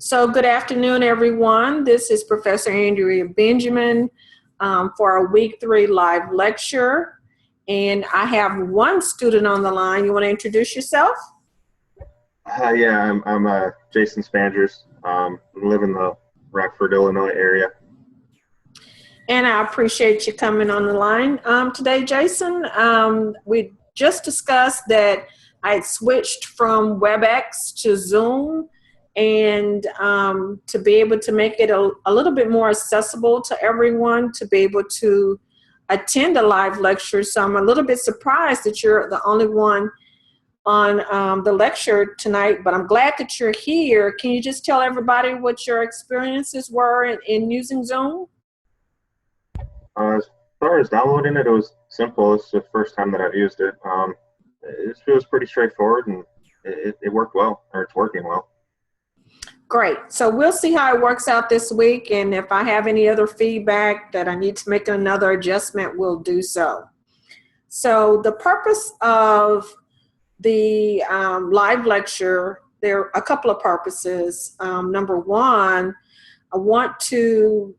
So good afternoon, everyone. This is Professor Andrea Benjamin for our week 3 live lecture. And I have one student on the line. You want to introduce yourself? I'm Jason Spangers. I live in the Rockford, Illinois area. And I appreciate you coming on the line today, Jason. We just discussed that I had switched from WebEx to Zoom, and to be able to make it a little bit more accessible to everyone to be able to attend a live lecture. So I'm a little bit surprised that you're the only one on the lecture tonight, but I'm glad that you're here. Can you just tell everybody what your experiences were in using Zoom? As far as downloading it, it was simple. It's the first time that I've used it. It was pretty straightforward, and it worked well, or it's working well. Great. So we'll see how it works out this week, and if I have any other feedback that I need to make another adjustment, we'll do so. So the purpose of the live lecture, there are a couple of purposes. Number one, I want to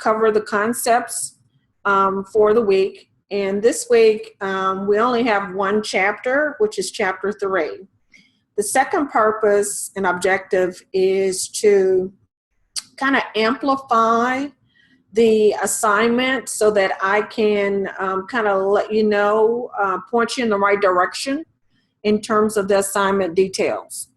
cover the concepts for the week. And this week, we only have one chapter, which is chapter 3. The second purpose and objective is to kind of amplify the assignment so that I can kind of let you know, point you in the right direction in terms of the assignment details.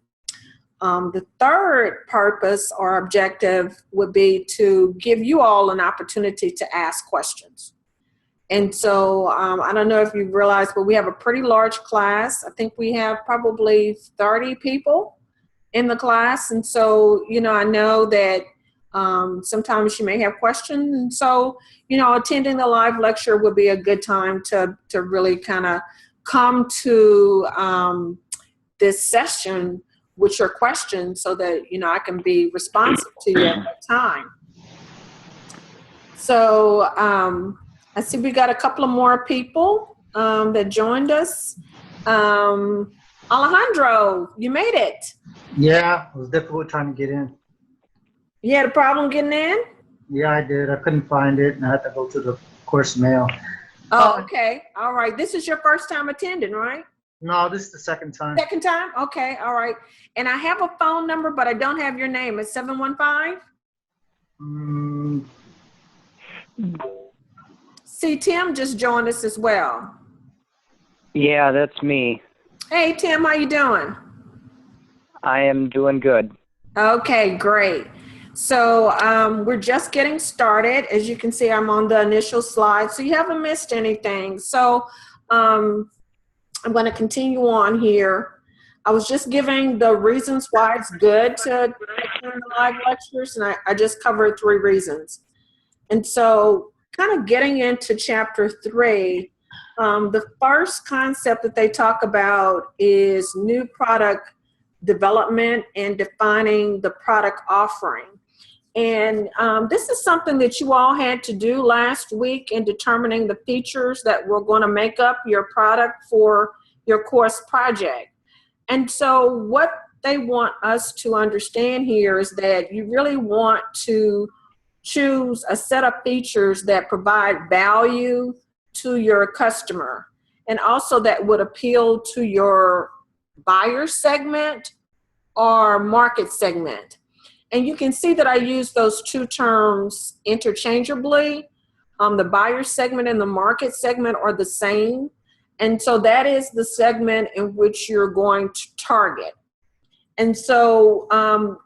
The third purpose or objective would be to give you all an opportunity to ask questions. And so I don't know if you realize, but we have a pretty large class. I think we have probably 30 people in the class. And so, I know that sometimes you may have questions. And so, attending the live lecture would be a good time to really kind of come to this session with your questions so that, I can be responsive to you at that time. So I see we got a couple of more people that joined us. Alejandro, you made it. Yeah, it was difficult trying to get in. You had a problem getting in? Yeah, I did. I couldn't find it, and I had to go to the course mail. Oh, okay. All right. This is your first time attending, right? No, this is the second time. Second time? Okay. All right. And I have a phone number, but I don't have your name. It's 715? See, Tim just joined us as well. Yeah, that's me. Hey, Tim, how you doing? I am doing good. Okay, great. So we're just getting started. As you can see, I'm on the initial slide, so you haven't missed anything. So I'm going to continue on here. I was just giving the reasons why it's good to attend the live lectures, and I just covered 3 reasons. And so kind of getting into chapter 3, the first concept that they talk about is new product development and defining the product offering. And this is something that you all had to do last week in determining the features that were going to make up your product for your course project. And so what they want us to understand here is that you really want to choose a set of features that provide value to your customer and also that would appeal to your buyer segment or market segment. And you can see that I use those 2 terms interchangeably. The buyer segment and the market segment are the same. And so that is the segment in which you're going to target. And so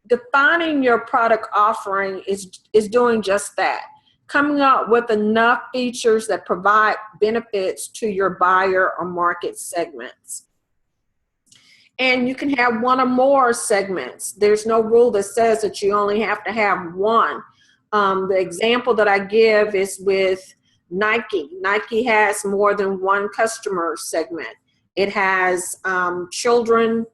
defining your product offering is doing just that, coming up with enough features that provide benefits to your buyer or market segments. And you can have one or more segments. There's no rule that says that you only have to have one. The example that I give is with Nike. Nike has more than one customer segment. It has children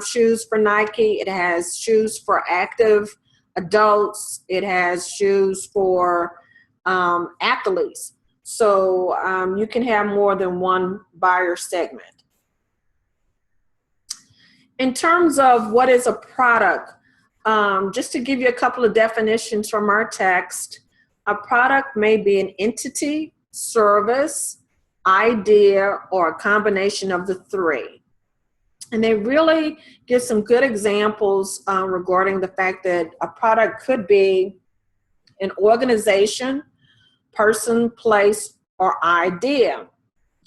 shoes for Nike. It has shoes for active adults. It has shoes for athletes. So you can have more than one buyer segment. In terms of what is a product, just to give you a couple of definitions from our text, a product may be an entity, service, idea, or a combination of the three. And they really give some good examples regarding the fact that a product could be an organization, person, place, or idea.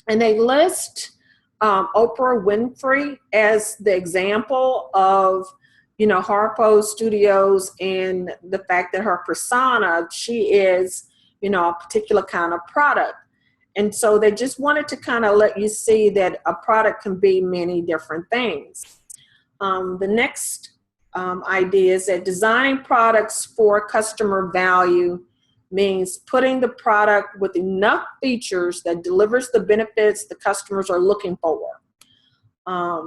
And they list Oprah Winfrey as the example of, Harpo Studios, and the fact that her persona, she is, a particular kind of product. And so they just wanted to kind of let you see that a product can be many different things. The next idea is that designing products for customer value means putting the product with enough features that delivers the benefits the customers are looking for.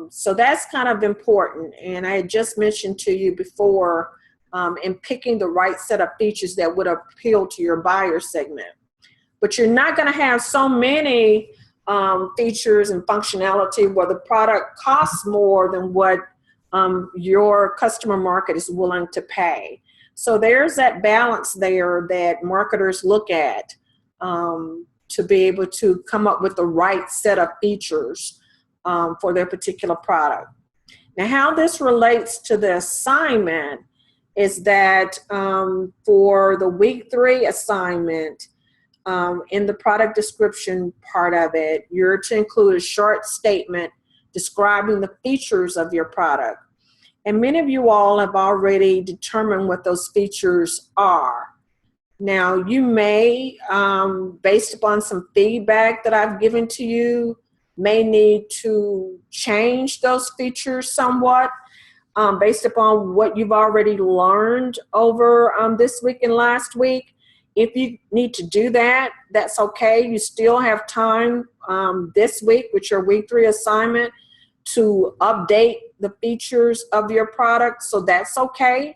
So that's kind of important. And I had just mentioned to you before in picking the right set of features that would appeal to your buyer segment. But you're not going to have so many features and functionality where the product costs more than what your customer market is willing to pay. So there's that balance there that marketers look at to be able to come up with the right set of features for their particular product. Now, how this relates to the assignment is that for the week 3 assignment, in the product description part of it, you're to include a short statement describing the features of your product. And many of you all have already determined what those features are. Now, you may, based upon some feedback that I've given to you, may need to change those features somewhat based upon what you've already learned over this week and last week. If you need to do that, that's okay. You still have time this week with your week 3 assignment to update the features of your product, so that's okay.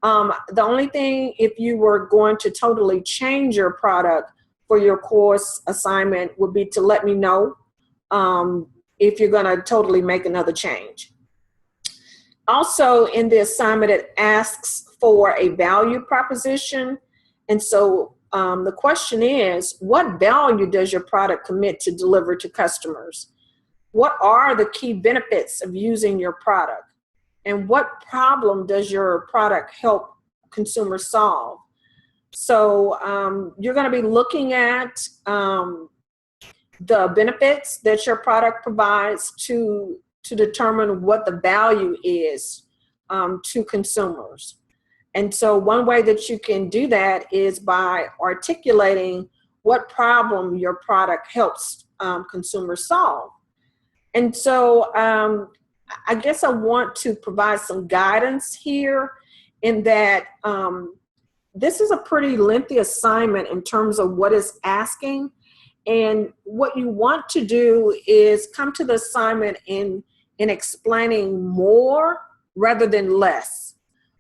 The only thing, if you were going to totally change your product for your course assignment, would be to let me know if you're going to totally make another change. Also, in the assignment, it asks for a value proposition. And so the question is, what value does your product commit to deliver to customers? What are the key benefits of using your product? And what problem does your product help consumers solve? So you're going to be looking at the benefits that your product provides to determine what the value is to consumers. And so one way that you can do that is by articulating what problem your product helps consumers solve. And so I guess I want to provide some guidance here in that this is a pretty lengthy assignment in terms of what it's asking. And what you want to do is come to the assignment in explaining more rather than less.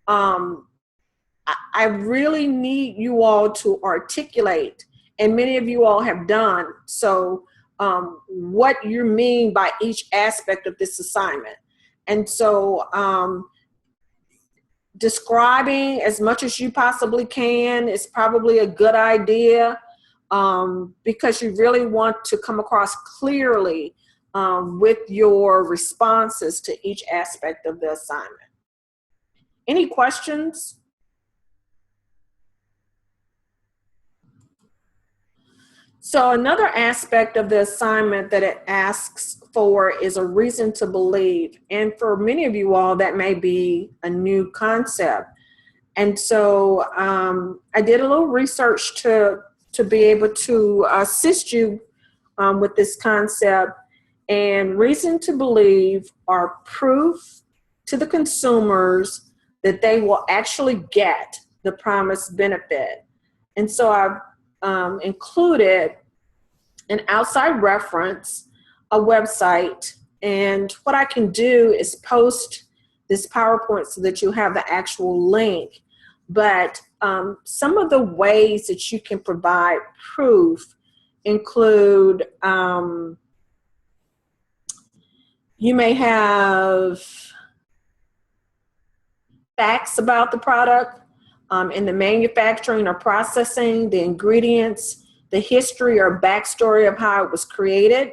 I really need you all to articulate, and many of you all have done so, what you mean by each aspect of this assignment. And so describing as much as you possibly can is probably a good idea because you really want to come across clearly with your responses to each aspect of the assignment. Any questions? So another aspect of the assignment that it asks for is a reason to believe. And for many of you all, that may be a new concept. And so I did a little research to be able to assist you with this concept. And reason to believe are proof to the consumers that they will actually get the promised benefit. And so I've included an outside reference, a website, and what I can do is post this PowerPoint so that you have the actual link. But some of the ways that you can provide proof include you may have facts about the product, in the manufacturing or processing, the ingredients, the history or backstory of how it was created.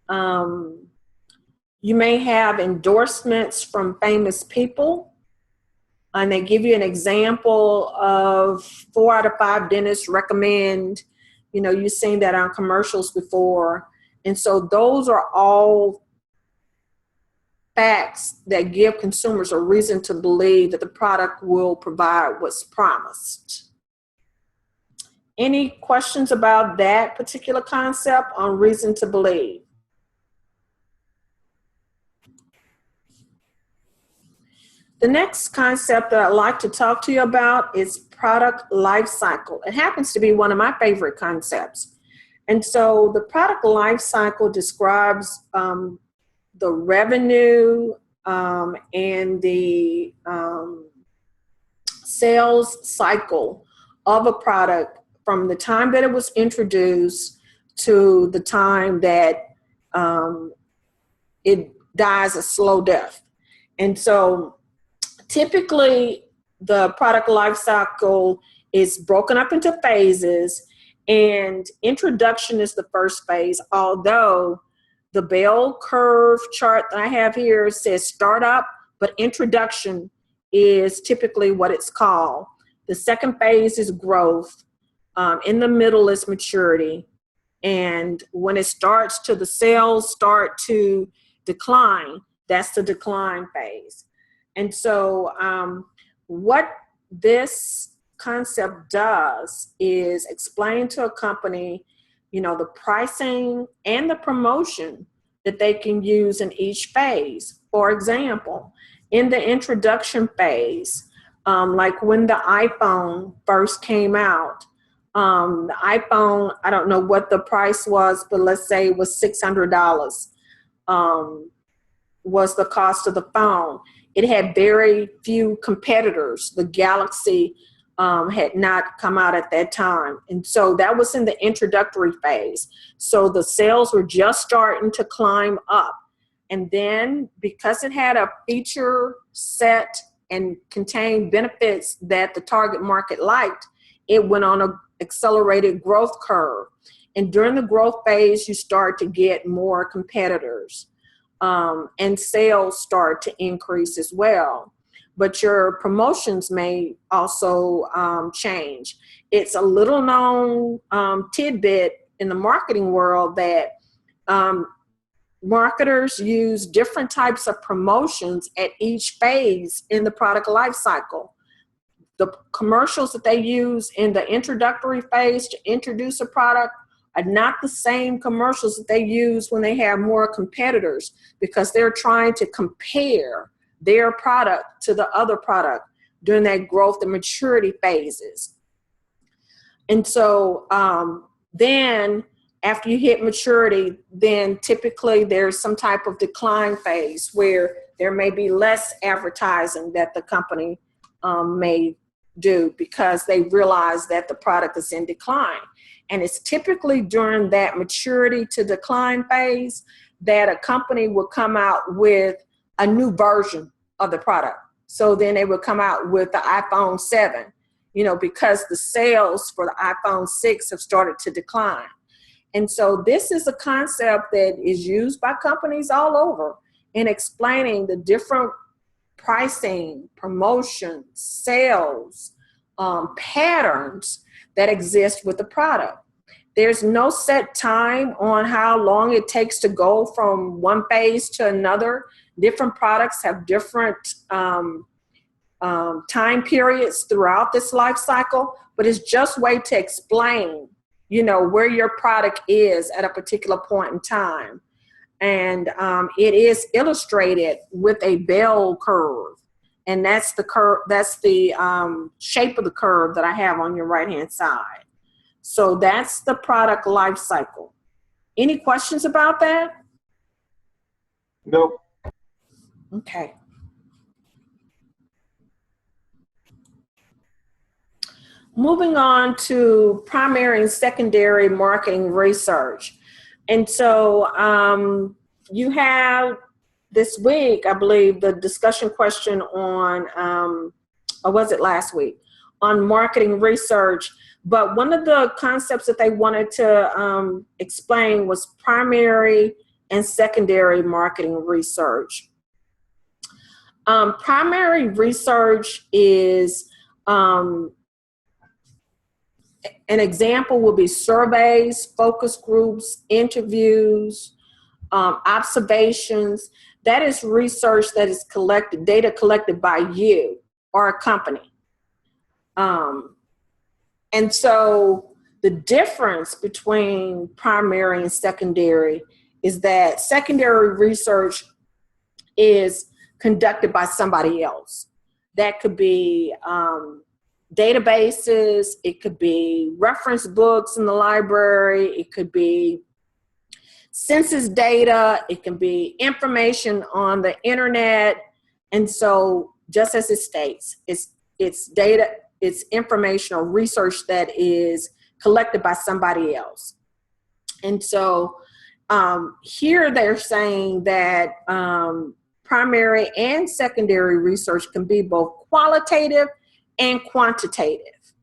You may have endorsements from famous people, and they give you an example of 4 out of 5 dentists recommend, you've seen that on commercials before. And so those are all facts that give consumers a reason to believe that the product will provide what's promised. Any questions about that particular concept on reason to believe? The next concept that I'd like to talk to you about is product life cycle. It happens to be one of my favorite concepts. And so the product life cycle describes the revenue and the sales cycle of a product from the time that it was introduced to the time that it dies a slow death. And so typically the product life cycle is broken up into phases, and introduction is the first phase, although the bell curve chart that I have here says startup, but introduction is typically what it's called. The second phase is growth. In the middle is maturity. And when it starts to the sales start to decline, that's the decline phase. And so what this concept does is explain to a company, the pricing and the promotion that they can use in each phase. For example, in the introduction phase, like when the iPhone first came out, the iPhone, I don't know what the price was, but let's say it was $600 was the cost of the phone. It had very few competitors. The Galaxy had not come out at that time. And so that was in the introductory phase. So the sales were just starting to climb up. And then because it had a feature set and contained benefits that the target market liked, it went on an accelerated growth curve. And during the growth phase, you start to get more competitors. And sales start to increase as well. But your promotions may also change. It's a little known tidbit in the marketing world that marketers use different types of promotions at each phase in the product life cycle. The commercials that they use in the introductory phase to introduce a product are not the same commercials that they use when they have more competitors, because they're trying to compare their product to the other product during that growth and maturity phases. And so then after you hit maturity, then typically there's some type of decline phase where there may be less advertising that the company may do because they realize that the product is in decline. And it's typically during that maturity to decline phase that a company will come out with a new version of the product. So then they would come out with the iPhone 7, because the sales for the iPhone 6 have started to decline. And so this is a concept that is used by companies all over in explaining the different pricing, promotions, sales, patterns that exist with the product. There's no set time on how long it takes to go from one phase to another. Different products have different time periods throughout this life cycle, but it's just a way to explain, where your product is at a particular point in time. And it is illustrated with a bell curve. And that's the curve, that's the shape of the curve that I have on your right-hand side. So that's the product life cycle. Any questions about that? Nope. Okay. Moving on to primary and secondary marketing research. And so you have this week, I believe, the discussion question on, or was it last week, on marketing research. But one of the concepts that they wanted to explain was primary and secondary marketing research. Primary research is, an example would be surveys, focus groups, interviews, observations. That is research that is collected, data collected by you or a company. And so the difference between primary and secondary is that secondary research is conducted by somebody else. That could be databases, it could be reference books in the library, it could be census data, it can be information on the internet. And so just as it states, it's data, it's information or research that is collected by somebody else. And so here they're saying that primary and secondary research can be both qualitative and quantitative.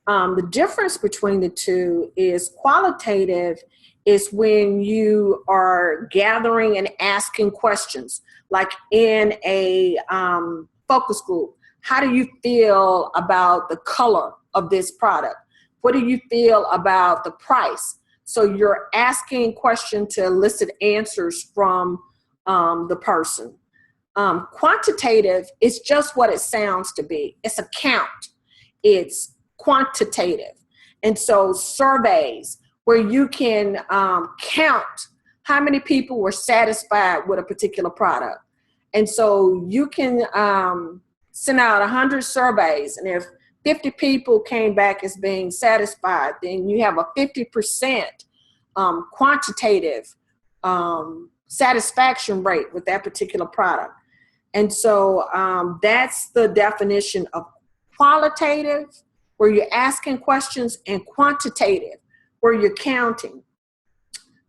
The difference between the two is qualitative is when you are gathering and asking questions, like in a focus group. How do you feel about the color of this product? What do you feel about the price? So you're asking questions to elicit answers from the person. Quantitative is just what it sounds to be. It's a count. It's quantitative. And so surveys where you can count how many people were satisfied with a particular product. And so you can send out 100 surveys, and if 50 people came back as being satisfied, then you have a 50% quantitative satisfaction rate with that particular product. And so that's the definition of qualitative, where you're asking questions, and quantitative, where you're counting.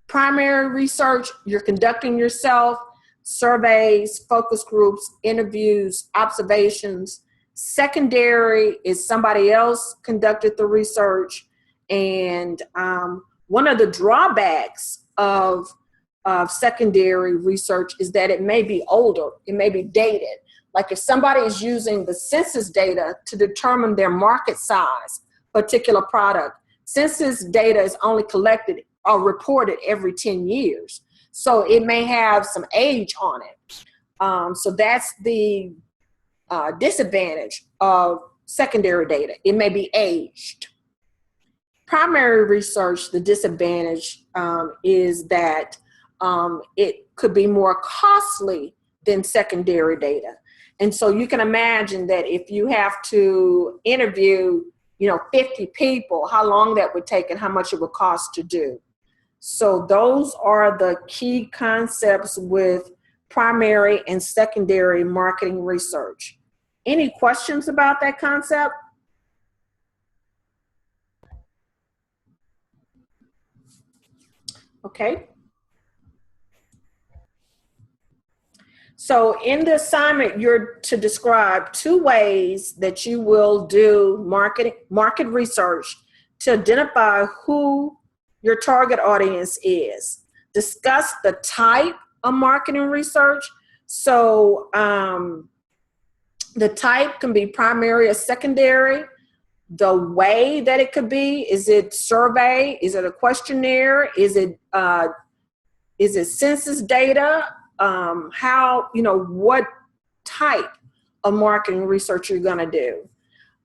Primary research, you're conducting yourself, surveys, focus groups, interviews, observations. Secondary is somebody else conducted the research. And one of the drawbacks of secondary research is that it may be older, it may be dated. Like if somebody is using the census data to determine their market size, particular product, census data is only collected or reported every 10 years. So it may have some age on it. So that's the disadvantage of secondary data. It may be aged. Primary research, the disadvantage is that it could be more costly than secondary data. And so you can imagine that if you have to interview, 50 people, how long that would take and how much it would cost to do. So those are the key concepts with primary and secondary marketing research. Any questions about that concept? Okay. So in the assignment, you're to describe 2 ways that you will do market research to identify who your target audience is. Discuss the type of marketing research. So the type can be primary or secondary. The way that it could be, is it survey? Is it a questionnaire? Is it census data? What type of marketing research you're gonna do.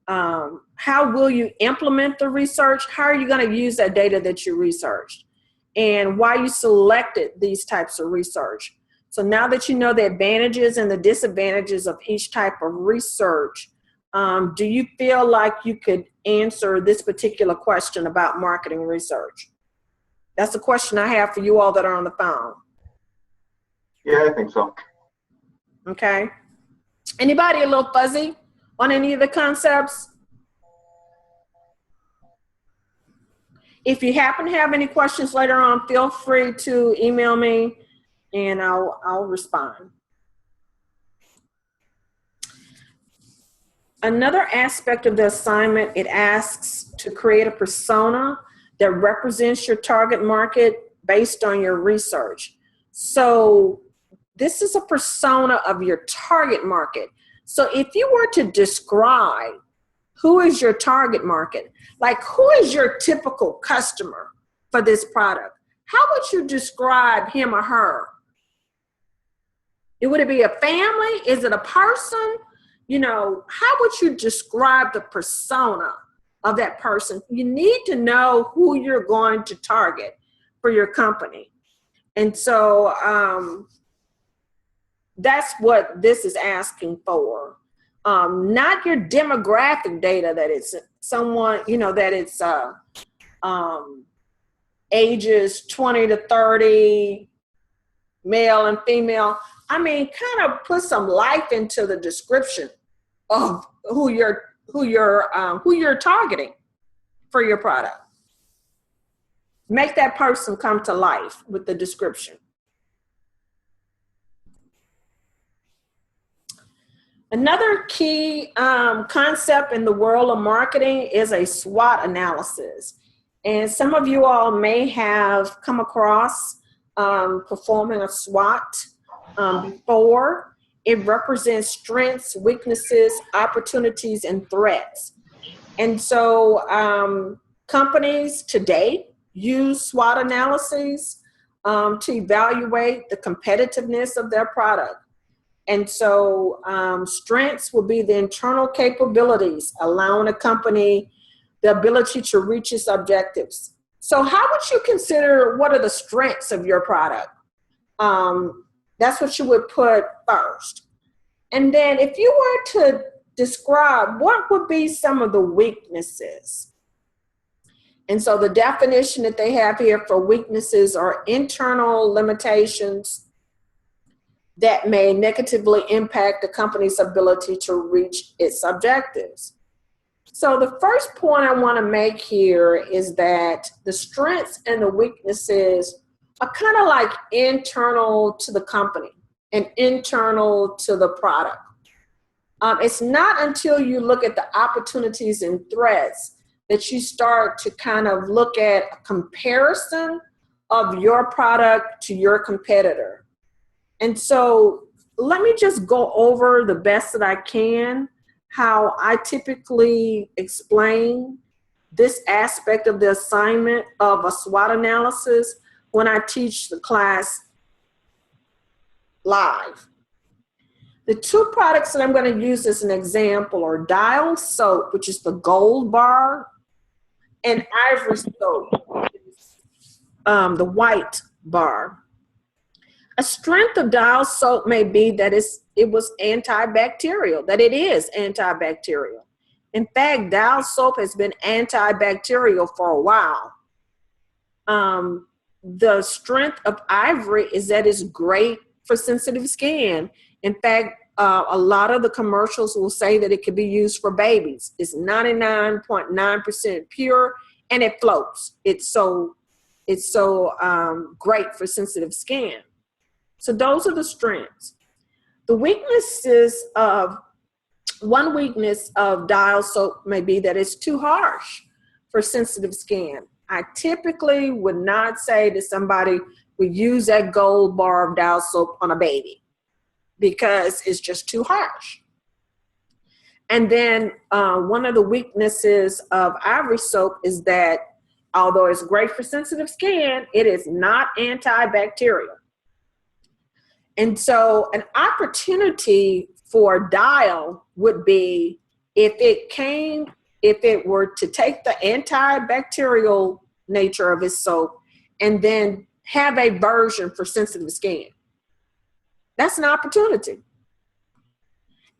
How will you implement the research? How are you gonna use that data that you researched? And why you selected these types of research. So now that you know the advantages and the disadvantages of each type of research, do you feel like you could answer this particular question about marketing research? That's the question I have for you all that are on the phone. Yeah, I think so. Okay. Anybody a little fuzzy on any of the concepts? If you happen to have any questions later on, feel free to email me and I'll respond. Another aspect of the assignment, it asks to create a persona that represents your target market based on your research. So this is a persona of your target market. So if you were to describe who is your target market, like who is your typical customer for this product, how would you describe him or her? Would it be a family? Is it a person? You know, how would you describe the persona of that person? You need to know who you're going to target for your company. And so that's what this is asking for. Not your demographic data that it's someone, you know, that it's ages 20 to 30, male and female. I mean, kind of put some life into the description of who you're targeting for your product. Make that person come to life with the description. Another key concept in the world of marketing is a SWOT analysis. And some of you all may have come across performing a SWOT before. It represents strengths, weaknesses, opportunities, and threats. And so companies today use SWOT analyses to evaluate the competitiveness of their product. And so strengths will be the internal capabilities, allowing a company the ability to reach its objectives. So how would you consider what are the strengths of your product? That's what you would put first. And then if you were to describe what would be some of the weaknesses. And so the definition that they have here for weaknesses are internal limitations that may negatively impact the company's ability to reach its objectives. So the first point I want to make here is that the strengths and the weaknesses are kind of like internal to the company and internal to the product. It's not until you look at the opportunities and threats that you start to kind of look at a comparison of your product to your competitor. And so let me just go over the best that I can how I typically explain this aspect of the assignment of a SWOT analysis when I teach the class live. The two products that I'm going to use as an example are Dial Soap, which is the gold bar, and Ivory Soap, the white bar. A strength of Dial Soap may be that it was antibacterial, that it is antibacterial. In fact, Dial Soap has been antibacterial for a while. The strength of Ivory is that it's great for sensitive skin. In fact, a lot of the commercials will say that it can be used for babies. It's 99.9% pure and it floats. It's so great for sensitive skin. So those are the strengths. The weaknesses of, one weakness of Dial Soap may be that it's too harsh for sensitive skin. I typically would not say that somebody would use that gold bar of Dial Soap on a baby because it's just too harsh. And then one of the weaknesses of Ivory Soap is that although it's great for sensitive skin, it is not antibacterial. And so an opportunity for Dial would be if it were to take the antibacterial nature of its soap and then have a version for sensitive skin. That's an opportunity.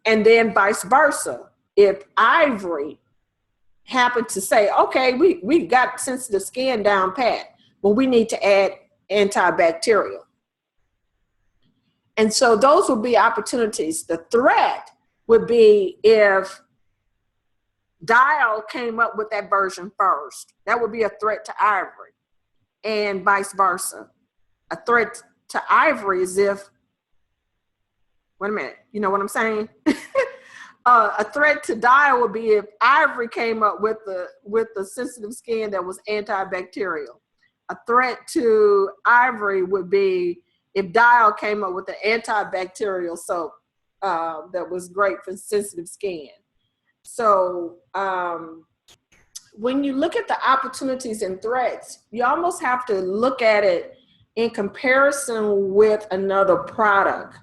And then vice versa. If Ivory happened to say, okay, we got sensitive skin down pat, but we need to add antibacterial. And so those would be opportunities. The threat would be if Dial came up with that version first. That would be a threat to Ivory, and vice versa. A threat to Ivory is if, wait a minute, you know what I'm saying? A threat to Dial would be if Ivory came up with the sensitive skin that was antibacterial. A threat to Ivory would be if Dial came up with an antibacterial soap that was great for sensitive skin. So when you look at the opportunities and threats, you almost have to look at it in comparison with another product.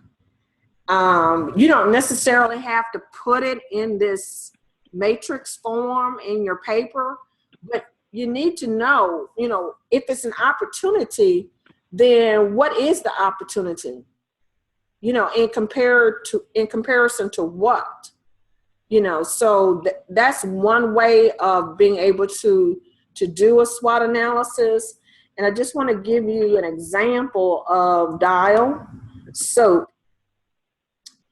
You don't necessarily have to put it in this matrix form in your paper, but you need to know, if it's an opportunity, then what is the opportunity? In comparison to what? So that's one way of being able to do a SWOT analysis. And I just want to give you an example of Dial soap.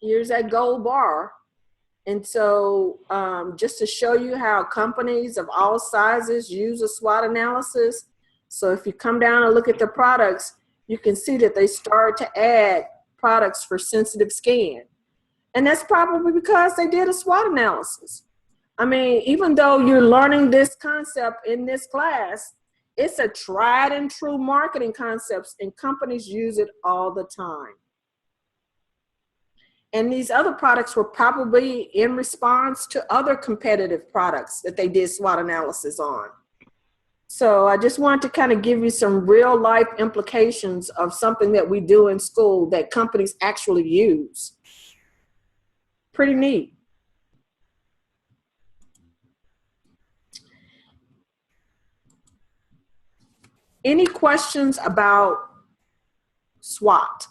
Here's that gold bar. And so just to show you how companies of all sizes use a SWOT analysis. So if you come down and look at the products, you can see that they start to add products for sensitive skin. And that's probably because they did a SWOT analysis. I mean, even though you're learning this concept in this class, it's a tried and true marketing concept, and companies use it all the time. And these other products were probably in response to other competitive products that they did SWOT analysis on. So I just wanted to kind of give you some real life implications of something that we do in school that companies actually use. Pretty neat. Any questions about SWOT,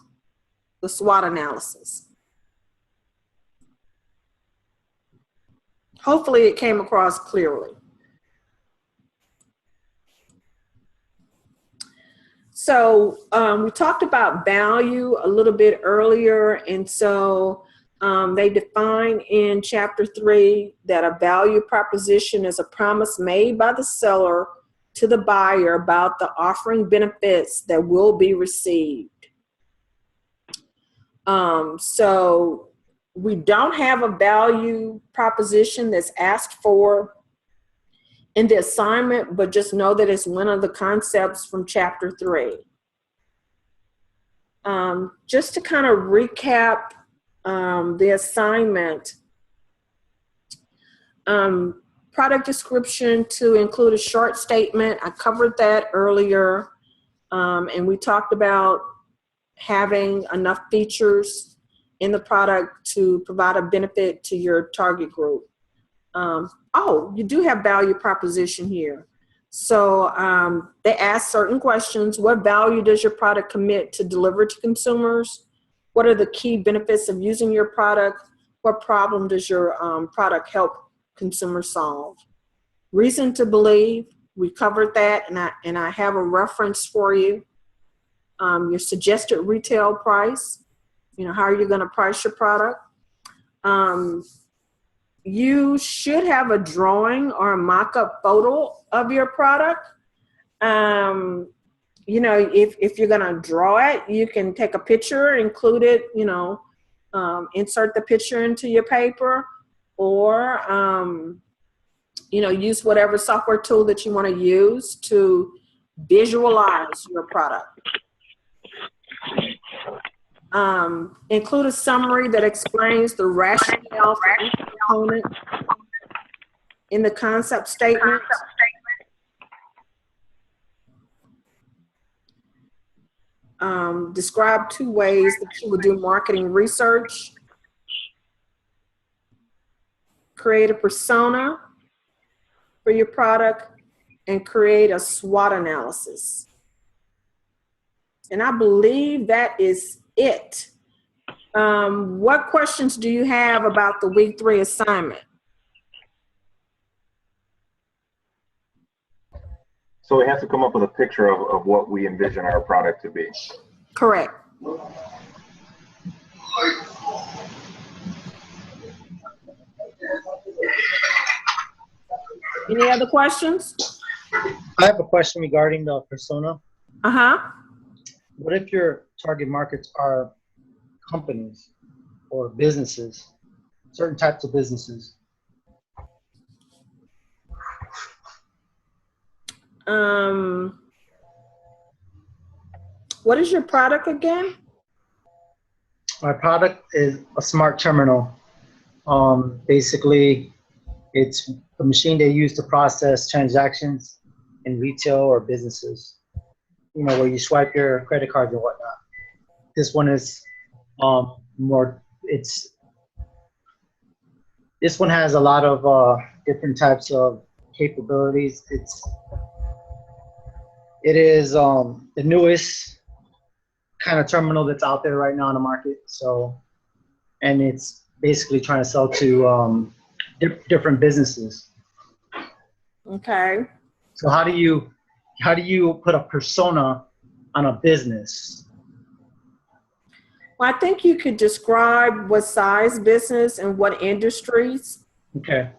the SWOT analysis? Hopefully it came across clearly. So we talked about value a little bit earlier, and so they define in Chapter 3 that a value proposition is a promise made by the seller to the buyer about the offering benefits that will be received. So we don't have a value proposition that's asked for in the assignment, but just know that it's one of the concepts from Chapter 3. Just to kind of recap the assignment, product description to include a short statement. I covered that earlier, and we talked about having enough features in the product to provide a benefit to your target group. Oh, you do have value proposition here. So they ask certain questions. What value does your product commit to deliver to consumers? What are the key benefits of using your product? What problem does your product help consumers solve? Reason to believe, we covered that, and I have a reference for you. Your suggested retail price, how are you going to price your product? You should have a drawing or a mock-up photo of your product. If you're going to draw it, you can take a picture, include it, insert the picture into your paper, or, use whatever software tool that you want to use to visualize your product. Include a summary that explains the rationale for each component in the concept statement. Describe 2 ways that you would do marketing research. Create a persona for your product, and create a SWOT analysis. And I believe that is it. What questions do you have about the week 3 assignment? So we have to come up with a picture of what we envision our product to be. Correct. Any other questions? I have a question regarding the persona. Uh-huh. What if your target markets are companies or businesses certain types of businesses. What is your product again? My product is a smart terminal. Basically, it's a machine they use to process transactions in retail or businesses. You know, where you swipe your credit cards and whatnot. This one is more. This one has a lot of different types of capabilities. It is the newest kind of terminal that's out there right now on the market. So, and it's basically trying to sell to different businesses. Okay. So how do you put a persona on a business? Well, I think you could describe what size business and what industries. Okay.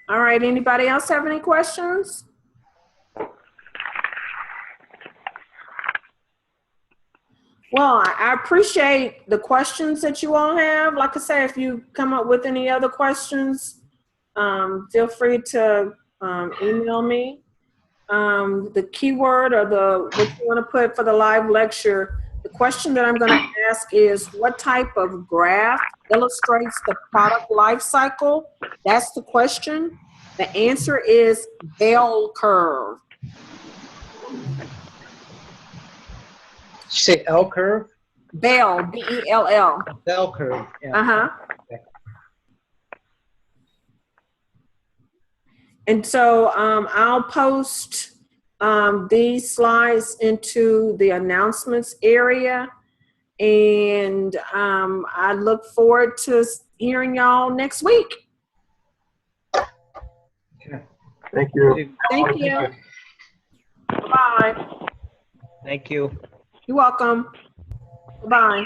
All right. Anybody else have any questions? Well, I appreciate the questions that you all have. Like I say, if you come up with any other questions, feel free to email me. The keyword or what you want to put for the live lecture, the question that I'm going to ask is, what type of graph illustrates the product life cycle? That's the question. The answer is bell curve. Did you say L curve? Bell, B-E-L-L. Bell curve. Yeah. Uh-huh. Okay. And so I'll post these slides into the announcements area. And I look forward to hearing y'all next week. Okay. Thank you. Thank you. Bye. Thank you. You're welcome. Bye.